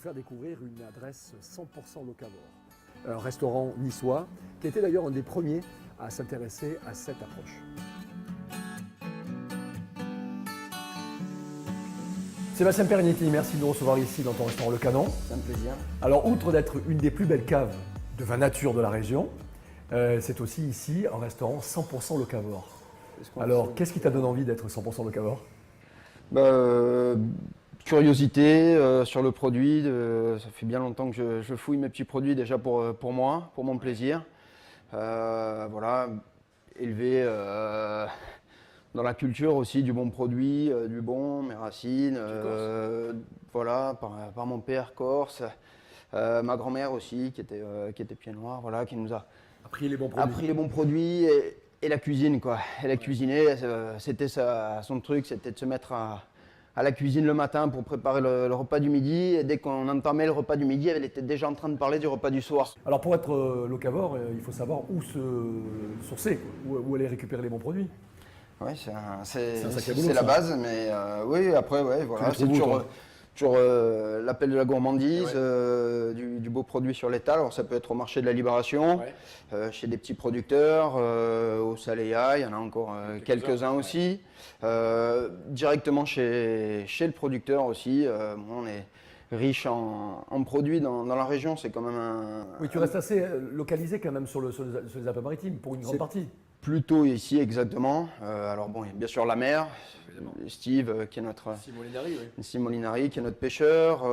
faire découvrir une adresse 100% locavore. Un restaurant niçois qui était d'ailleurs un des premiers à s'intéresser à cette approche. Sébastien Perenetti, merci de nous recevoir ici dans ton restaurant Le Canon. C'est un plaisir. Alors, outre d'être une des plus belles caves de vin nature de la région, c'est aussi ici un restaurant 100% locavore. Alors, qu'est-ce qui t'a donné envie d'être 100% locavore? Curiosité sur le produit. Ça fait bien longtemps que je fouille mes petits produits déjà pour moi, pour mon plaisir. Voilà, élevé dans la culture aussi du bon produit, du bon, mes racines. Voilà, par mon père corse. Ma grand-mère aussi, qui était pied noir, voilà, qui nous a appris les bons produits. Appris les bons produits et la cuisine, quoi. Elle a cuisiné, c'était son truc, c'était de se mettre à la cuisine le matin pour préparer le repas du midi. Et dès qu'on entamait le repas du midi, elle était déjà en train de parler du repas du soir. Alors pour être locavore, il faut savoir où se sourcer, où aller récupérer les bons produits. Oui, c'est la base, mais oui, après, ouais, voilà, c'est toujours l'appel de la gourmandise, du beau produit sur l'étal. Alors ça peut être au marché de la Libération, chez des petits producteurs, au Saléa, il y en a encore quelques-uns aussi. Directement chez le producteur aussi. On est riche en produits dans la région, c'est quand même un... Oui, tu restes assez localisé quand même sur les Alpes-Maritimes pour une grande partie. Plutôt ici, exactement. Alors bon, il y a bien sûr la mer, Steve, qui est notre... Steve Molinari, qui est notre pêcheur.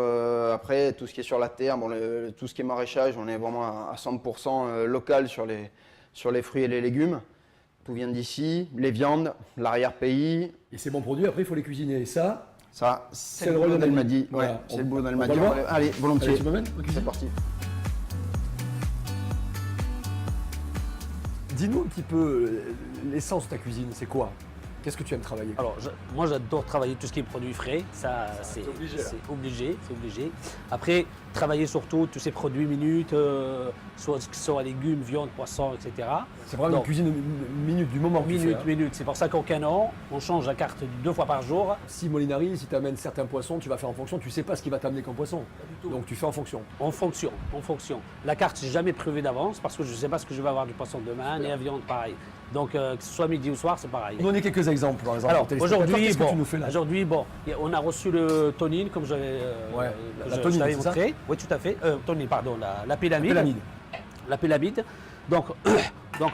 Après, tout ce qui est sur la terre, bon, tout ce qui est maraîchage, on est vraiment à 100% local sur les fruits et les légumes. Tout vient d'ici, les viandes, l'arrière-pays. Et ces bons produits, après, il faut les cuisiner. Et ça, c'est le boulot d'Almadi. Ouais, c'est le boulot d'Almadi. Allez, volontiers. Allez, tu m'amènes ? C'est parti. Dis-nous un petit peu l'essence de ta cuisine, c'est quoi? Qu'est-ce que tu aimes travailler? Alors, moi j'adore travailler tout ce qui est produits frais, ça c'est obligé. Après, travailler surtout tous ces produits minutes, soit légumes, viande, poisson, etc. C'est vraiment une cuisine minute du moment que tu fais, Minute. C'est pour ça qu'au Canon, on change la carte 2 fois par jour. Si Molinari, si tu amènes certains poissons, tu vas faire en fonction, tu sais pas ce qui va t'amener comme poisson. Donc tu fais en fonction. En fonction. La carte, j'ai jamais prévu d'avance parce que je ne sais pas ce que je vais avoir du poisson demain, ni la viande pareil. Donc que ce soit midi ou soir, c'est pareil. Donnez quelques exemples, par exemple. Alors aujourd'hui, on a reçu le tonine, comme je l'avais montré. Oui, tout à fait. Tonine, pardon, la pyramide. La pyramide. Donc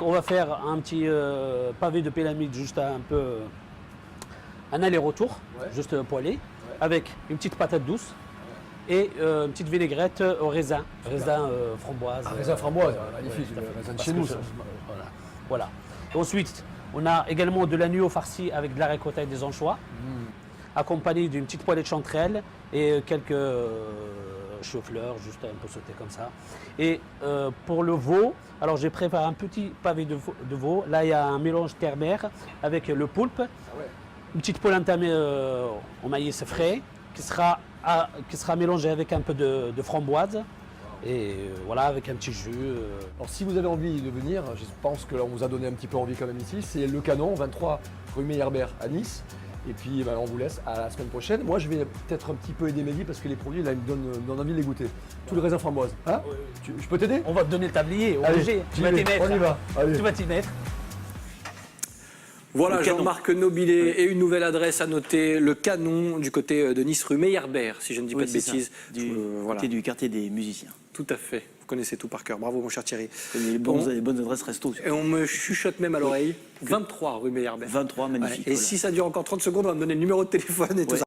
on va faire un petit pavé de pyramide, juste un aller-retour, juste poêlé, avec une petite patate douce. Et une petite vinaigrette au raisin framboise. Raisin framboise, magnifique, raisin de chez nous. Voilà. Et ensuite, on a également de l'agneau farci avec de la ricotta et des anchois, accompagné d'une petite poêlée de chanterelle et quelques choux-fleurs, juste un peu sauté comme ça. Et pour le veau, alors j'ai préparé un petit pavé de veau. Là, il y a un mélange terre-mer avec le poulpe, une petite polenta au maïs frais qui sera mélangée avec un peu de framboise. Et voilà, avec un petit jus. Alors si vous avez envie de venir, je pense qu'on vous a donné un petit peu envie quand même ici, c'est Le Canon, 23 rue Meyerbeer à Nice. Et puis on vous laisse à la semaine prochaine. Moi je vais peut-être un petit peu aider Mehdi parce que les produits là ils me donnent envie de les goûter. Tout le raisin framboise. Hein je peux t'aider? On va te donner le tablier, obligé. Tu vas t'y mettre. On y va. Allez. Tu vas t'y mettre. Voilà, Jean-Marc Nobilet et une nouvelle adresse à noter, Le Canon, du côté de Nice, rue Meyerbeer, si je ne dis pas de bêtises. Du quartier des musiciens. Tout à fait, vous connaissez tout par cœur. Bravo mon cher Thierry. Les bonnes adresses resto. Et on me chuchote même à l'oreille, 23 rue Meyerbeer. 23, magnifique. Et si ça dure encore 30 secondes, on va me donner le numéro de téléphone et tout ça.